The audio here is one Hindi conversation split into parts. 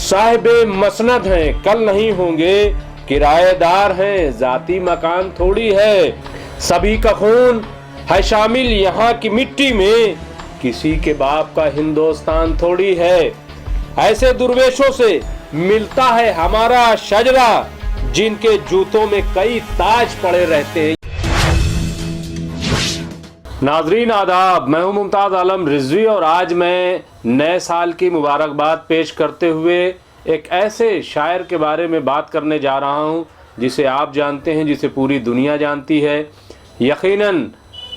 साहिबे मसनद हैं कल नहीं होंगे, किराएदार हैं जाती मकान थोड़ी है। सभी का खून है शामिल यहाँ की मिट्टी में, किसी के बाप का हिंदुस्तान थोड़ी है। ऐसे दुर्वेशों से मिलता है हमारा शजरा, जिनके जूतों में कई ताज पड़े रहते हैं। नाजरीन आदाब, मैं हूं मुमताज आलम रिजवी और आज मैं नए साल की मुबारकबाद पेश करते हुए एक ऐसे शायर के बारे में बात करने जा रहा हूं जिसे आप जानते हैं, जिसे पूरी दुनिया जानती है। यकीनन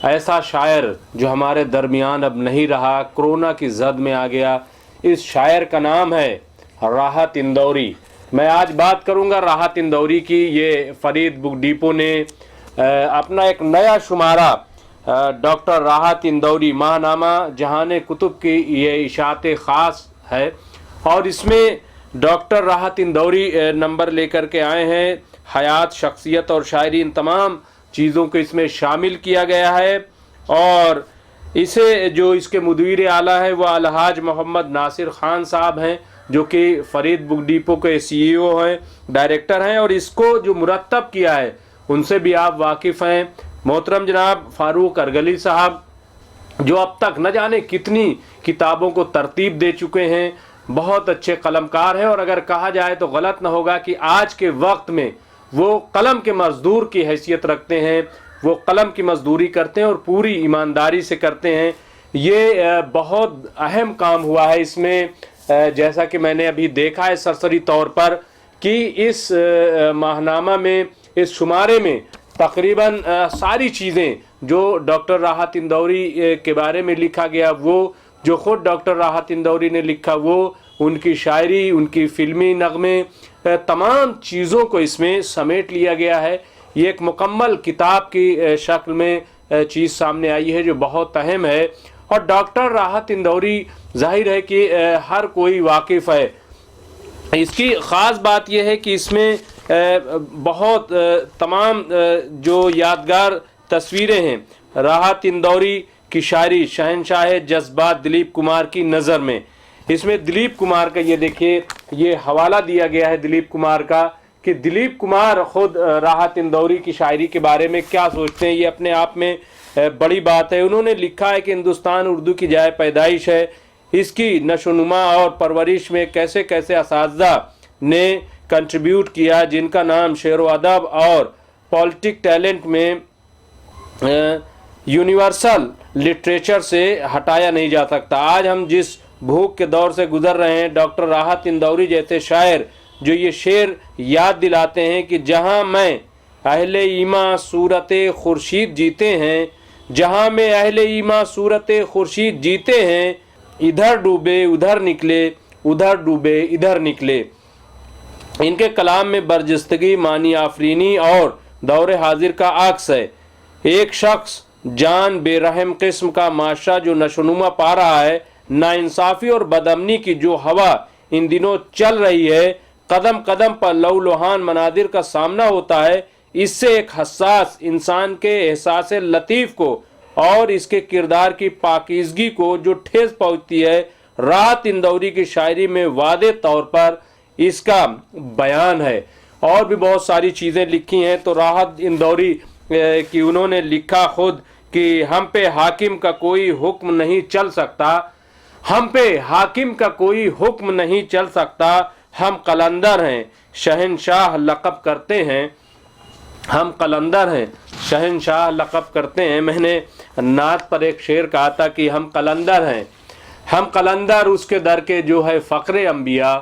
ऐसा शायर जो हमारे दरमियान अब नहीं रहा, कोरोना की जद में आ गया। इस शायर का नाम है राहत इंदौरी। मैं आज बात करूंगा राहत इंदौरी की। ये फरीद बुक डिपो ने अपना एक नया शुमारा डॉक्टर राहत इंदौरी माहनामा जहान कुतुब की ये इशात ख़ास है और इसमें डॉक्टर राहत इंदौरी नंबर लेकर के आए हैं। हयात, शख्सियत और शायरी, इन तमाम चीज़ों को इसमें शामिल किया गया है। और इसे जो इसके मुदीर आला है वह अलहाज मोहम्मद नासिर खान साहब हैं, जो कि फरीद बुक डिपो के CEO हैं, डायरेक्टर हैं। और इसको जो मुरतब किया है उनसे भी आप वाकिफ़ हैं, मोहतरम जनाब फारूक अरगली साहब, जो अब तक न जाने कितनी किताबों को तरतीब दे चुके हैं। बहुत अच्छे कलमकार हैं और अगर कहा जाए तो गलत न होगा कि आज के वक्त में वो कलम के मजदूर की हैसियत रखते हैं। वो कलम की मजदूरी करते हैं और पूरी ईमानदारी से करते हैं। ये बहुत अहम काम हुआ है इसमें, जैसा कि मैंने अभी देखा है सरसरी तौर पर कि इस माहनामा में, इस शुमारे में तकरीबन सारी चीज़ें जो डॉक्टर राहत इंदौरी के बारे में लिखा गया, वो जो ख़ुद डॉक्टर राहत इंदौरी ने लिखा, वो उनकी शायरी, उनकी फ़िल्मी नग़मे, तमाम चीज़ों को इसमें समेट लिया गया है। ये एक मुकम्मल किताब की शक्ल में चीज़ सामने आई है जो बहुत अहम है। और डॉक्टर राहत इंदौरी जाहिर है कि हर कोई वाकिफ़ है। इसकी ख़ास बात यह है कि इसमें बहुत तमाम जो यादगार तस्वीरें हैं राहत इंदौरी की शायरी, शहनशाह जज्बात दिलीप कुमार की नज़र में। इसमें दिलीप कुमार का ये देखिए, ये हवाला दिया गया है दिलीप कुमार का कि दिलीप कुमार ख़ुद राहत इंदौरी की शायरी के बारे में क्या सोचते हैं। ये अपने आप में बड़ी बात है। उन्होंने लिखा है कि हिंदुस्तान उर्दू की जाए पैदाइश है, इसकी नशोनुमा और परवरिश में कैसे कैसे असातिज़ा ने कंट्रीब्यूट किया, जिनका नाम शेर व अदब और पॉलिटिक टैलेंट में यूनिवर्सल लिटरेचर से हटाया नहीं जा सकता। आज हम जिस भूख के दौर से गुजर रहे हैं, डॉक्टर राहत इंदौरी जैसे शायर जो ये शेर याद दिलाते हैं कि जहाँ मैं अहले ईमा सूरत खुर्शीद जीते हैं, जहाँ में अहले ईमा सूरत खुर्शीद जीते हैं, इधर डूबे उधर निकले, उधर डूबे इधर निकले। इनके कलाम में बरजस्तगी, मानी आफरीनी और दौर हाजिर का अक्स है। एक शख्स जान बेरहम किस्म का माशरा जो नशोनुमा पा रहा है, नाइंसाफ़ी और बदअमनी की जो हवा इन दिनों चल रही है, कदम कदम पर लौलुहान मनादिर का सामना होता है। इससे एक हसास इंसान के एहसास लतीफ़ को और इसके किरदार की पाकीज़गी को जो ठेस पहुँचती है, राहत इंदौरी की शायरी में वादे तौर पर इसका बयान है। और भी बहुत सारी चीज़ें लिखी हैं। तो राहत इंदौरी की उन्होंने लिखा खुद कि हम पे हाकिम का कोई हुक्म नहीं चल सकता, हम पे हाकिम का कोई हुक्म नहीं चल सकता, हम कलंदर हैं शहनशाह लक़ब करते हैं, हम कलंदर हैं शहनशाह लक़ब करते हैं। मैंने नात पर एक शेर कहा था कि हम कलंदर हैं, हम कलंदर उसके दर के जो है फ़ख्र अंबिया,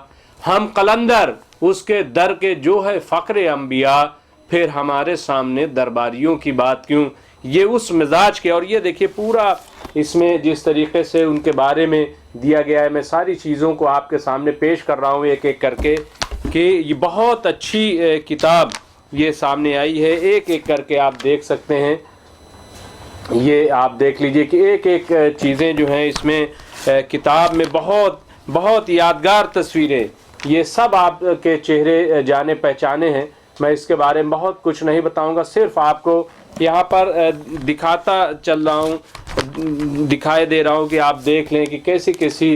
हम कलंदर उसके दर के जो है फ़ख्र अंबिया, फिर हमारे सामने दरबारियों की बात क्यों। ये उस मिजाज के, और ये देखिए पूरा इसमें जिस तरीके से उनके बारे में दिया गया है, मैं सारी चीज़ों को आपके सामने पेश कर रहा हूँ एक एक करके कि ये बहुत अच्छी किताब ये सामने आई है। एक एक करके आप देख सकते हैं, ये आप देख लीजिए कि एक एक चीज़ें जो हैं इसमें किताब में बहुत बहुत यादगार तस्वीरें, ये सब आपके चेहरे जाने पहचाने हैं। मैं इसके बारे में बहुत कुछ नहीं बताऊंगा, सिर्फ आपको यहाँ पर दिखाता चल रहा हूँ, दिखाई दे रहा हूँ कि आप देख लें कि कैसी कैसी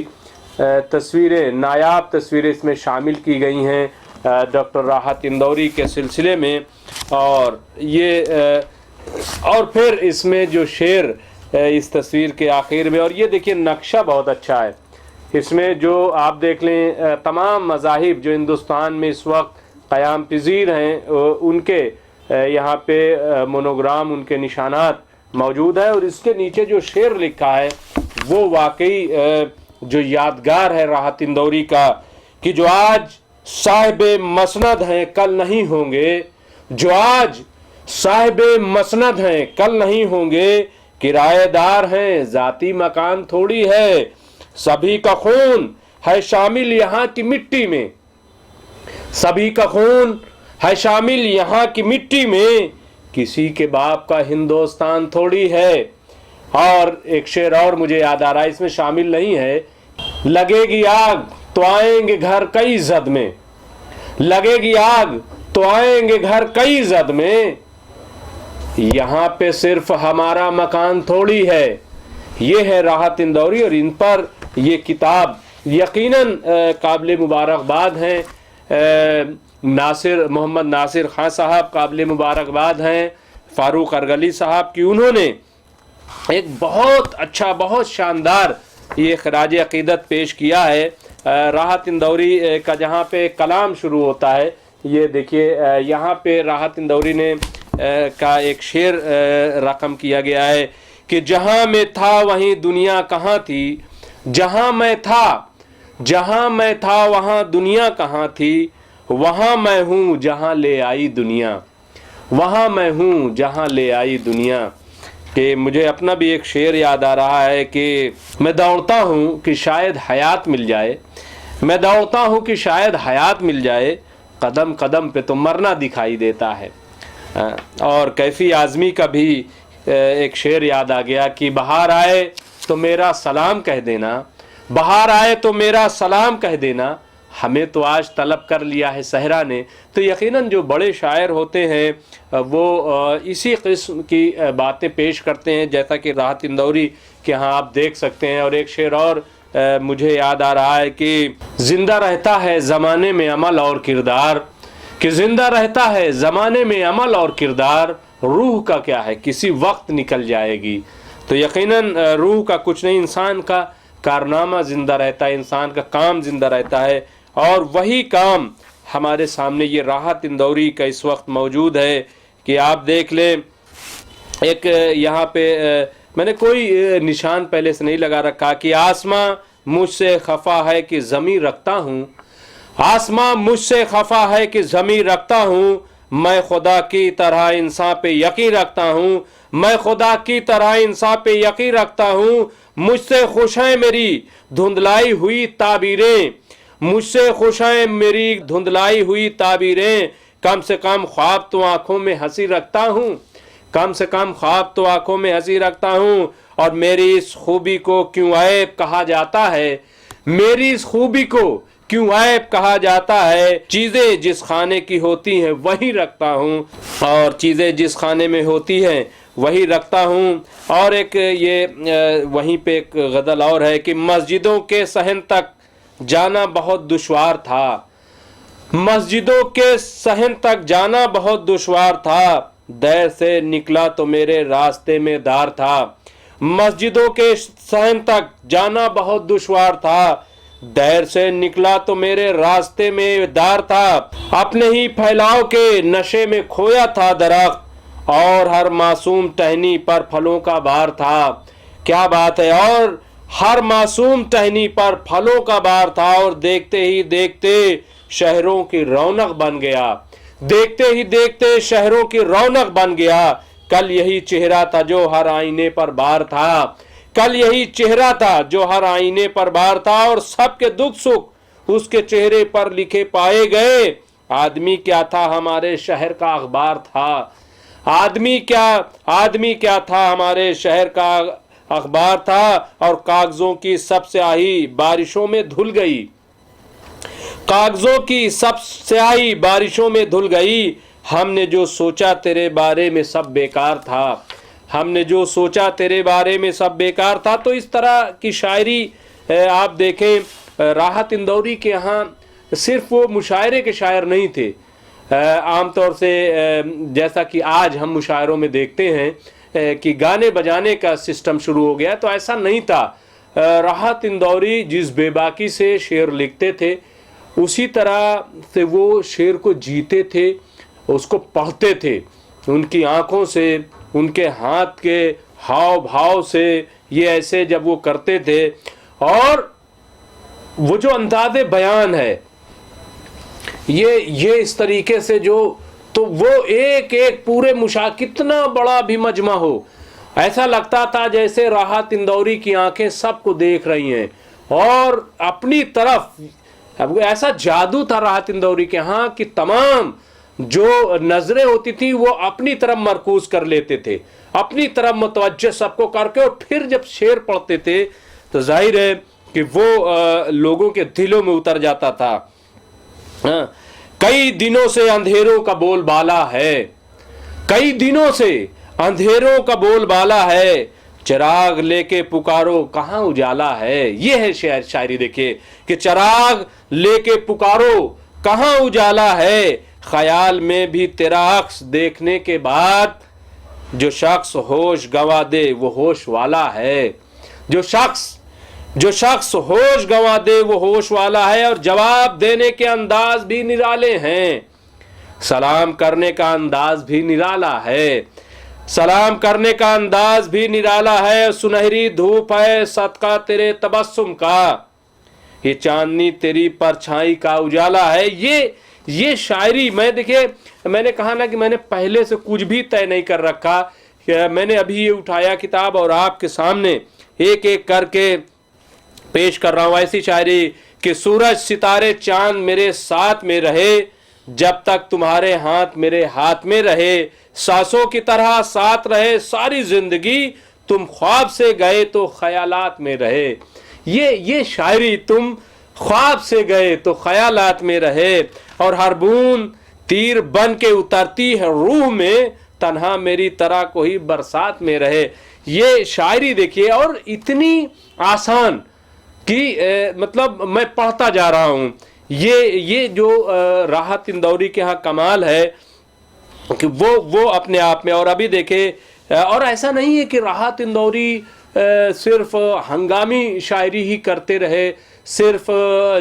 तस्वीरें, नायाब तस्वीरें इसमें शामिल की गई हैं डॉक्टर राहत इंदौरी के सिलसिले में। और फिर इसमें जो शेर इस तस्वीर के आखिर में, और ये देखिए नक्शा बहुत अच्छा है इसमें, जो आप देख लें तमाम मज़ाहिब जो हिंदुस्तान में इस वक्त क़याम पज़ीर हैं उनके यहाँ पे मोनोग्राम, उनके निशानात मौजूद है। और इसके नीचे जो शेर लिखा है वो वाकई जो यादगार है राहत इंदौरी का, कि जो आज साहिब मसनद हैं कल नहीं होंगे, जो आज साहिब मसनद हैं कल नहीं होंगे, किराएदार हैं ज़ाती मकान थोड़ी है, सभी का खून है शामिल यहाँ की मिट्टी में, सभी का खून है शामिल यहाँ की मिट्टी में, किसी के बाप का हिंदुस्तान थोड़ी है। और एक शेर और मुझे याद आ रहा है, इसमें शामिल नहीं है, लगेगी आग तो आएंगे घर कई जद में, लगेगी आग तो आएंगे घर कई जद में, यहाँ पे सिर्फ हमारा मकान थोड़ी है। ये है राहत इंदौरी, और इन पर ये किताब यकीनन काबिल मुबारकबाद हैं। नासिर, मोहम्मद नासिर खान साहब काबिल मुबारकबाद हैं, फ़ारूक अरगली साहब की, उन्होंने एक बहुत अच्छा, बहुत शानदार ये खराज अक़ीदत पेश किया है। राहत इंदौरी का जहाँ पे कलाम शुरू होता है, ये देखिए यहाँ पे राहत इंदौरी ने का एक शेर रकम किया गया है कि जहाँ मैं था वहीं दुनिया कहाँ थी, जहाँ मैं था वहाँ दुनिया कहाँ थी, वहाँ मैं हूँ जहाँ ले आई दुनिया, वहाँ मैं हूँ जहाँ ले आई दुनिया। कि मुझे अपना भी एक शेर याद आ रहा है कि मैं दौड़ता हूँ कि शायद हयात मिल जाए, मैं दौड़ता हूँ कि शायद हयात मिल जाए, कदम कदम पे तो मरना दिखाई देता है। और कैफी आज़मी का भी एक शेर याद आ गया कि बहार आए तो मेरा सलाम कह देना, बहार आए तो मेरा सलाम कह देना, हमें तो आज तलब कर लिया है सहरा ने। तो यकीनन जो बड़े शायर होते हैं वो इसी किस्म की बातें पेश करते हैं, जैसा कि राहत इंदौरी के यहाँ आप देख सकते हैं। और एक शेर और मुझे याद आ रहा है कि ज़िंदा रहता है ज़माने में अमल और किरदार, कि ज़िंदा रहता है ज़माने में अमल और किरदार, रूह का क्या है किसी वक्त निकल जाएगी। तो यकीनन रूह का कुछ नहीं, इंसान का कारनामा ज़िंदा रहता है, इंसान का काम ज़िंदा रहता है। और वही काम हमारे सामने ये राहत इंदौरी का इस वक्त मौजूद है कि आप देख लें। एक यहाँ पे मैंने कोई निशान पहले से नहीं लगा रखा कि आसमां मुझसे खफा है कि ज़मीं रखता हूँ, आसमां मुझसे खफा है कि ज़मीं रखता हूँ, मैं खुदा की तरह इंसान पे यकीन रखता हूँ, मैं खुदा की तरह इंसान पे यकीन रखता हूँ, मुझसे खुश हैं मेरी धुंधलाई हुई ताबीरें, मुझसे खुश हैं मेरी धुंधलाई हुई ताबीरें, कम से कम ख्वाब तो आँखों में हंसी रखता हूँ, कम से कम ख्वाब तो आँखों में हंसी रखता हूँ। और मेरी इस खूबी को क्यों ऐब कहा जाता है, मेरी इस खूबी को क्यों ऐब कहा जाता है, चीज़ें जिस खाने की होती हैं वही रखता हूँ, और चीज़ें जिस खाने में होती हैं वही रखता हूँ। और एक ये वहीं पे एक गज़ल और है कि मस्जिदों के सहन तक जाना बहुत दुश्वार था, मस्जिदों के सहन तक जाना बहुत दुश्वार था, देर से निकला तो मेरे रास्ते में दार था, मस्जिदों के सहन तक जाना बहुत दुश्वार था, देर से निकला तो मेरे रास्ते में दार था, अपने ही फैलाव के नशे में खोया था दरख्त, और हर मासूम टहनी पर फलों का बार था। क्या बात है, और हर मासूम टहनी पर फलों का बार था, और देखते ही देखते शहरों की रौनक बन गया, देखते ही देखते शहरों की रौनक बन गया। कल यही चेहरा था जो हर आईने पर बार था, कल यही चेहरा था जो हर आईने पर बार था, और सबके दुख सुख उसके चेहरे पर लिखे पाए गए। आदमी क्या था हमारे शहर का अखबार था, आदमी क्या था हमारे शहर का अखबार था, और कागजों की सब स्याही बारिशों में धुल गई, कागजों की सब स्याही बारिशों में धुल गई। हमने जो सोचा तेरे बारे में सब बेकार था, हमने जो सोचा तेरे बारे में सब बेकार था। तो इस तरह की शायरी आप देखें राहत इंदौरी के यहाँ सिर्फ वो मुशायरे के शायर नहीं थे। आमतौर से जैसा कि आज हम मुशायरों में देखते हैं कि गाने बजाने का सिस्टम शुरू हो गया, तो ऐसा नहीं था। राहत इंदौरी जिस बेबाकी से शेर लिखते थे उसी तरह से वो शेर को जीते थे, उसको पढ़ते थे। उनकी आंखों से, उनके हाथ के हाव भाव से ये ऐसे जब वो करते थे, और वो जो अंदाज़े बयान है ये इस तरीके से जो, तो वो एक एक पूरे कितना बड़ा भी मजमा हो, ऐसा लगता था जैसे राहत इंदौरी की आंखें सबको देख रही हैं और अपनी तरफ, अब ऐसा जादू था राहत इंदौरी के यहाँ कि तमाम जो नजरें होती थी वो अपनी तरफ मरकूज कर लेते थे, अपनी तरफ मुतवज्जह सबको करके, और फिर जब शेर पढ़ते थे तो जाहिर है कि वो लोगों के दिलों में उतर जाता था। कई दिनों से अंधेरों का बोलबाला है, कई दिनों से अंधेरों का बोलबाला है, चिराग लेके पुकारो कहाँ उजाला है। ये है शायरी, देखिए कि चिराग लेके पुकारो कहाँ उजाला है, ख्याल में भी तेरा अक्स देखने के बाद जो शख्स होश गंवा दे वो होश वाला है। जो शख्स होश गंवा दे वो होश वाला है, और जवाब देने के अंदाज भी निराले हैं, सलाम करने का अंदाज भी निराला है, सलाम करने का अंदाज भी निराला है। सुनहरी धूप है सदका तेरे तबस्सुम का, ये चांदनी तेरी परछाई का उजाला है। ये शायरी मैं, देखिए मैंने कहा ना कि मैंने पहले से कुछ भी तय नहीं कर रखा, मैंने अभी ये उठाया किताब और आपके सामने एक एक करके पेश कर रहा हूँ। ऐसी शायरी कि सूरज सितारे चांद मेरे साथ में रहे, जब तक तुम्हारे हाथ मेरे हाथ में रहे, सांसों की तरह साथ रहे सारी जिंदगी, तुम ख्वाब से गए तो ख्यालात में रहे। ये शायरी, तुम ख्वाब से गए तो ख्यालात में रहे, और हर बूंद तीर बन के उतरती है रूह में, तन्हा मेरी तरह कोई बरसात में रहे। ये शायरी देखिए, और इतनी आसान कि मतलब मैं पढ़ता जा रहा हूँ। ये जो राहत इंदौरी के यहाँ कमाल है कि वो अपने आप में, और अभी देखे, और ऐसा नहीं है कि राहत इंदौरी सिर्फ हंगामी शायरी ही करते रहे, सिर्फ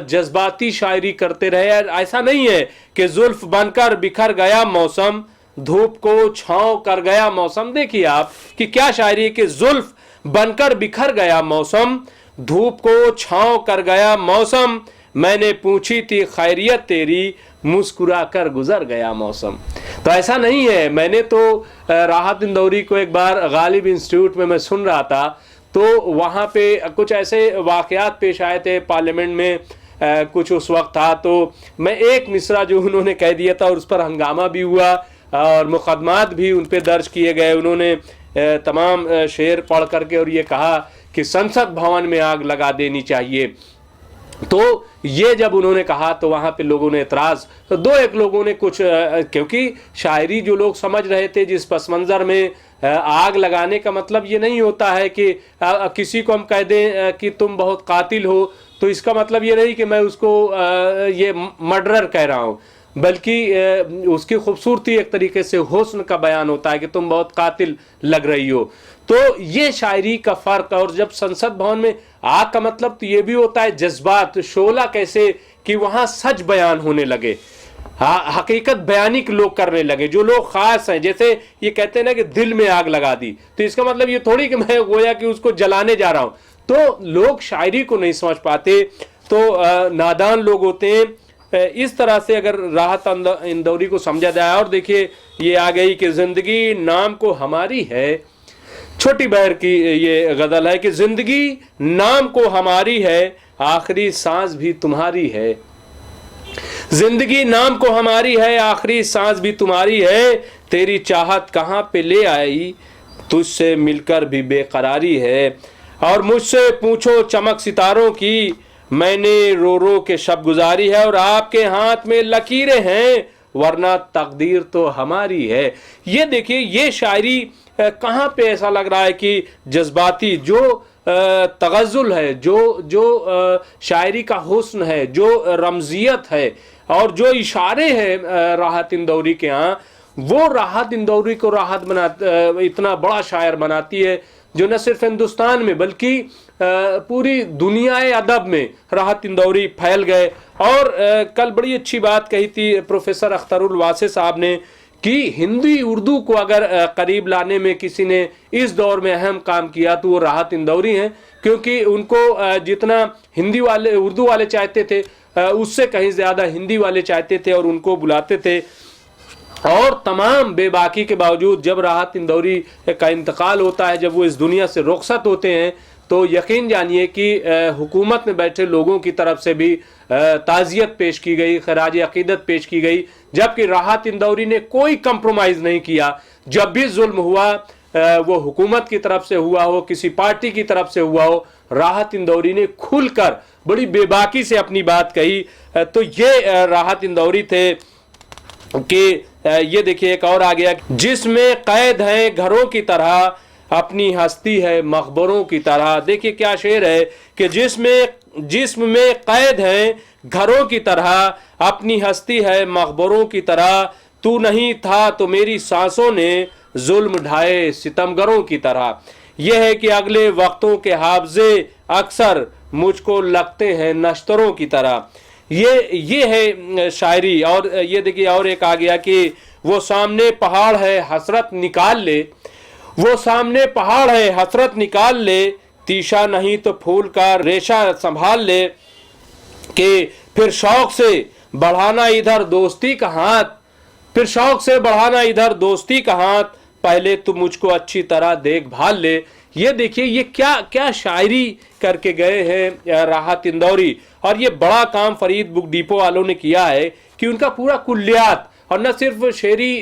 जज्बाती शायरी करते रहे, ऐसा नहीं है कि जुल्फ बनकर बिखर गया मौसम, धूप को छांव कर गया मौसम। देखिए आप कि क्या शायरी है कि जुल्फ बनकर बिखर गया मौसम, धूप को छांव कर गया मौसम, मैंने पूछी थी खैरियत तेरी, मुस्कुरा कर गुजर गया मौसम। तो ऐसा नहीं है, मैंने तो राहत इंदौरी को एक बार गालिब इंस्टीट्यूट में मैं सुन रहा था, तो वहाँ पे कुछ ऐसे वाक़यात पेश आए थे पार्लियामेंट में, कुछ उस वक्त था, तो मैं एक मिसरा जो उन्होंने कह दिया था और उस पर हंगामा भी हुआ और मुकदमात भी उन पर दर्ज किए गए। उन्होंने तमाम शेर पढ़ करके और ये कहा कि संसद भवन में आग लगा देनी चाहिए। तो ये जब उन्होंने कहा तो वहाँ पे लोगों ने एतराज़, तो दो एक लोगों ने कुछ, क्योंकि शायरी जो लोग समझ रहे थे जिस पस मंज़र में आग लगाने का मतलब ये नहीं होता है कि किसी को हम कह दें कि तुम बहुत कातिल हो, तो इसका मतलब ये नहीं कि मैं उसको ये मर्डरर कह रहा हूँ, बल्कि उसकी खूबसूरती एक तरीके से हुस्न का बयान होता है कि तुम बहुत कातिल लग रही हो। तो ये शायरी का फ़र्क। और जब संसद भवन में आग का मतलब तो ये भी होता है जज्बात, शोला कैसे कि वहाँ सच बयान होने लगे, हकीकत बयानी के लोग करने लगे, जो लोग ख़ास हैं। जैसे ये कहते हैं ना कि दिल में आग लगा दी, तो इसका मतलब ये थोड़ी कि मैं गोया कि उसको जलाने जा रहा हूँ। तो लोग शायरी को नहीं समझ पाते, तो नादान लोग होते हैं। इस तरह से अगर राहत इंदौरी को समझा जाए। और देखिए ये आ गई कि ज़िंदगी नाम को हमारी है, छोटी बहर की ये गज़ल है कि ज़िंदगी नाम को हमारी है, आखिरी सांस भी तुम्हारी है। ज़िंदगी नाम को हमारी है, आखिरी सांस भी तुम्हारी है, तेरी चाहत कहाँ पे ले आई, तुझसे मिलकर भी बेकरारी है। और मुझसे पूछो चमक सितारों की, मैंने रो रो के शब गुजारी है, और आपके हाथ में लकीरें हैं, वरना तकदीर तो हमारी है। ये देखिए ये शायरी कहाँ पे ऐसा लग रहा है कि जज्बाती, जो तगज़ुल है, जो शायरी का हुस्न है, जो रमज़ियत है और जो इशारे हैं राहत इंदौरी के यहाँ, वो राहत इंदौरी को इतना बड़ा शायर बनाती है जो न सिर्फ हिंदुस्तान में बल्कि पूरी दुनियाए अदब में राहत इंदौरी फैल गए। और कल बड़ी अच्छी बात कही थी प्रोफेसर अख्तरुल वासे साहब ने कि हिंदी उर्दू को अगर करीब लाने में किसी ने इस दौर में अहम काम किया तो वो राहत इंदौरी हैं, क्योंकि उनको जितना हिंदी वाले उर्दू वाले चाहते थे उससे कहीं ज़्यादा हिंदी वाले चाहते थे और उनको बुलाते थे। और तमाम बेबाकी के बावजूद जब राहत इंदौरी का इंतकाल होता है, जब वो इस दुनिया से रुखसत होते हैं, तो यकीन जानिए कि हुकूमत में बैठे लोगों की तरफ से भी ताज़ियत पेश की गई, खराज अकीदत पेश की गई, जबकि राहत इंदौरी ने कोई कंप्रोमाइज़ नहीं किया। जब भी जुल्म हुआ वो हुकूमत की तरफ से हुआ हो, किसी पार्टी की तरफ से हुआ हो, राहत इंदौरी ने खुलकर बड़ी बेबाकी से अपनी बात कही। तो ये राहत इंदौरी थे कि ये देखिए एक और आ गया, जिसमें कैद है घरों की तरह अपनी हस्ती है मकबरों की तरह। देखिए क्या शेर है कि जिस्म में कैद है घरों की तरह, अपनी हस्ती है मकबरों की तरह, तू नहीं था तो मेरी सांसों ने जुल्म ढाए सितमगरों की तरह। यह है कि अगले वक्तों के हावजे अक्सर मुझको लगते हैं नश्तरों की तरह। ये है शायरी। और ये देखिए और एक आ गया कि वो सामने पहाड़ है हसरत निकाल ले, वो सामने पहाड़ है हसरत निकाल ले, तीशा नहीं तो फूल का रेशा संभाल ले, कि फिर शौक से बढ़ाना इधर दोस्ती का हाथ, फिर शौक से बढ़ाना इधर दोस्ती का हाथ, पहले तुम मुझको अच्छी तरह देखभाल ले। ये देखिए ये क्या क्या शायरी करके गए हैं राहत इंदौरी। और ये बड़ा काम फरीद बुक डिपो वालों ने किया है कि उनका पूरा कुल्लियात, और न सिर्फ शेरी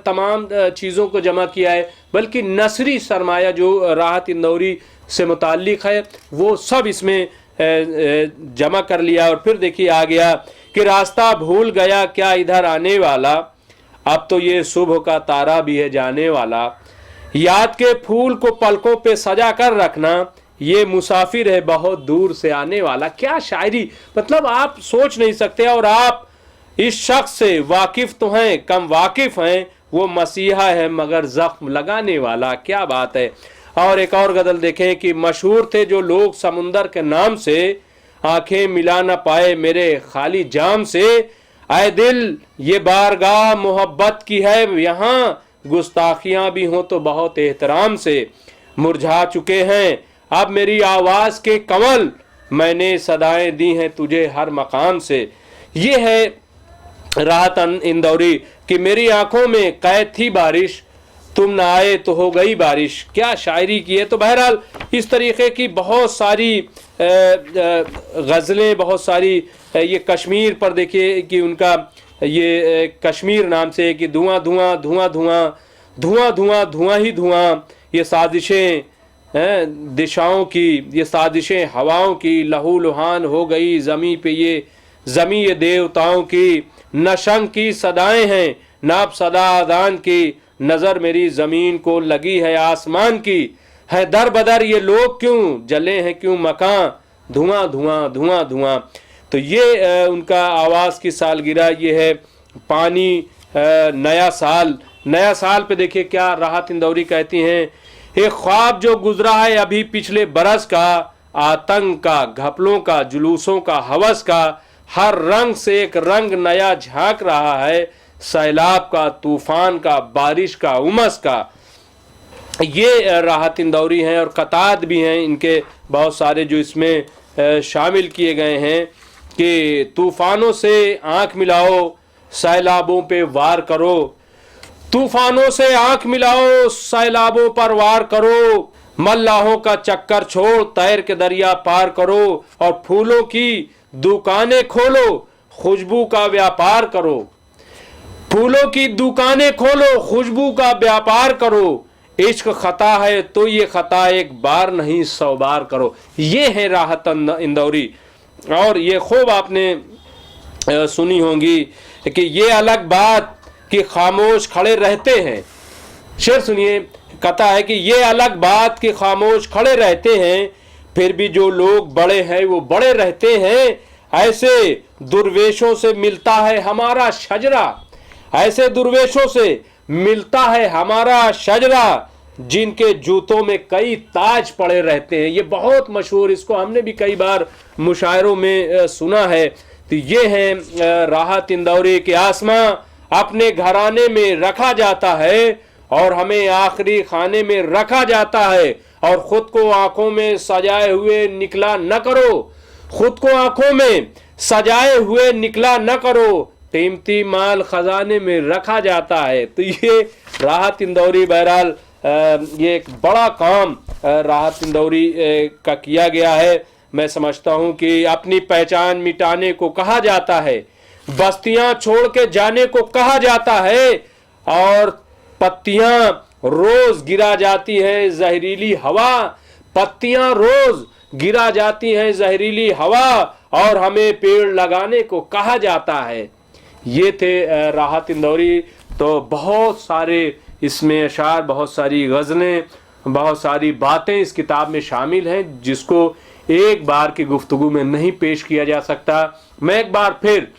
तमाम चीज़ों को जमा किया है, बल्कि नसरी सरमाया जो राहत इंदौरी से मुताल्लिक़ है वो सब इसमें जमा कर लिया। और फिर देखिए आ गया कि रास्ता भूल गया क्या इधर आने वाला, अब तो ये सुबह का तारा भी है जाने वाला, याद के फूल को पलकों पे सजा कर रखना, ये मुसाफिर है बहुत दूर से आने वाला। क्या शायरी, मतलब आप सोच नहीं सकते। और आप इस शख्स से वाकिफ तो हैं कम वाकिफ हैं, वो मसीहा है मगर जख्म लगाने वाला। क्या बात है। और एक और गजल देखें कि मशहूर थे जो लोग समुंदर के नाम से, आंखें मिला न पाए मेरे खाली जाम से, आए दिल ये बारगाह मोहब्बत की है यहाँ, गुस्ताखियां भी हों तो बहुत एहतराम से, मुरझा चुके हैं अब मेरी आवाज़ के कंवल, मैंने सदाएं दी हैं तुझे हर मकाम से। ये है राहत इंदौरी कि मेरी आंखों में कैद थी बारिश, तुम ना आए तो हो गई बारिश। क्या शायरी की है। तो बहरहाल इस तरीके की बहुत सारी गज़लें, बहुत सारी ये कश्मीर पर देखिए कि उनका ये कश्मीर नाम से कि धुआं धुआं धुआं धुआं धुआं धुआं धुआं ही धुआं, ये साजिशें दिशाओं की, ये साजिशें हवाओं की, लहू लुहान हो गई ज़मी पे ये ज़मी ये देवताओं की, नशंग की सदाएं हैं नाब सदा आदान की, नज़र मेरी ज़मीन को लगी है आसमान की, है दर बदर ये लोग क्यों जले हैं क्यों मकान, धुआं धुआं धुआं धुआं। तो ये उनका आवाज़ की सालगिरह ये है। पानी नया साल, नया साल पे देखिए क्या राहत इंदौरी कहती हैं, एक ख्वाब जो गुजरा है अभी पिछले बरस का, आतंक का घपलों का जुलूसों का हवस का, हर रंग से एक रंग नया झांक रहा है, सैलाब का तूफान का बारिश का उमस का। ये राहत इंदौरी हैं। और कताद भी हैं इनके बहुत सारे जो इसमें शामिल किए गए हैं कि तूफानों से आंख मिलाओ सैलाबों पे वार करो, तूफानों से आंख मिलाओ सैलाबों पर वार करो, मल्लाहों का चक्कर छोड़ तैर के दरिया पार करो, और फूलों की दुकानें खोलो खुशबू का व्यापार करो, फूलों की दुकानें खोलो खुशबू का व्यापार करो, इश्क खता है तो ये खता एक बार नहीं 100 बार करो। ये है राहत इंदौरी। और ये खूब आपने सुनी होंगी कि ये अलग बात कि खामोश खड़े रहते हैं। शेर सुनिए कहता है कि ये अलग बात कि खामोश खड़े रहते हैं, फिर भी जो लोग बड़े हैं वो बड़े रहते हैं। ऐसे दुर्वेशों से मिलता है हमारा शजरा, ऐसे दुर्वेशों से मिलता है हमारा शजरा, जिनके जूतों में कई ताज पड़े रहते हैं। ये बहुत मशहूर, इसको हमने भी कई बार मुशायरों में सुना है। तो ये है राहत इंदौरी के आसमां अपने घराने में रखा जाता है और हमें आखिरी खाने में रखा जाता है, और खुद को आंखों में सजाए हुए निकला न करो, खुद को आंखों में सजाए हुए निकला न करो, कीमती माल खजाने में रखा जाता है। तो ये राहत इंदौरी, बहरहाल ये एक बड़ा काम राहत इंदौरी का किया गया है। मैं समझता हूं कि अपनी पहचान मिटाने को कहा जाता है, बस्तियां छोड़ के जाने को कहा जाता है, और पत्तियां रोज गिरा जाती है जहरीली हवा, पत्तियां रोज गिरा जाती हैं जहरीली हवा, और हमें पेड़ लगाने को कहा जाता है। ये थे राहत इंदौरी। तो बहुत सारे इसमें अशार, बहुत सारी गज़लें, बहुत सारी बातें इस किताब में शामिल हैं, जिसको एक बार की गुफ्तगू में नहीं पेश किया जा सकता। मैं एक बार फिर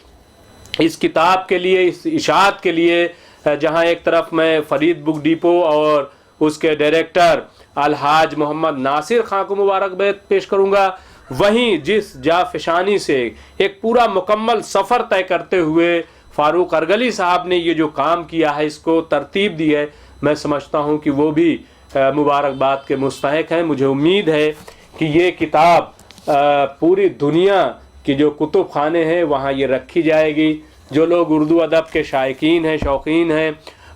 इस किताब के लिए, इस इशाअत के लिए, जहां एक तरफ मैं फरीद बुक डिपो और उसके डायरेक्टर अलहाज मोहम्मद नासिर खां को मुबारकबाद पेश करूंगा, वहीं जिस जाफशानी से एक पूरा मुकम्मल सफ़र तय करते हुए फारूक अरगली साहब ने ये जो काम किया है, इसको तरतीब दी है, मैं समझता हूँ कि वो भी मुबारकबाद के मुस्तहिक हैं। मुझे उम्मीद है कि ये किताब पूरी दुनिया की जो कुतुब खाने हैं वहाँ ये रखी जाएगी। जो लोग उर्दू अदब के शायकीन हैं, शौकीन हैं,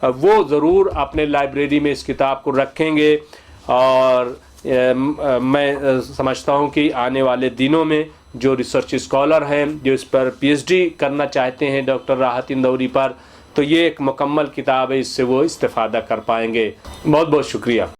वो ज़रूर अपने लाइब्रेरी में इस किताब को रखेंगे। और मैं समझता हूँ कि आने वाले दिनों में जो रिसर्च स्कॉलर हैं, जो इस पर पीएचडी करना चाहते हैं डॉक्टर राहत इंदौरी पर, तो ये एक मुकम्मल किताब है, इससे वो इस्तेफ़ादा कर पाएंगे। बहुत बहुत शुक्रिया।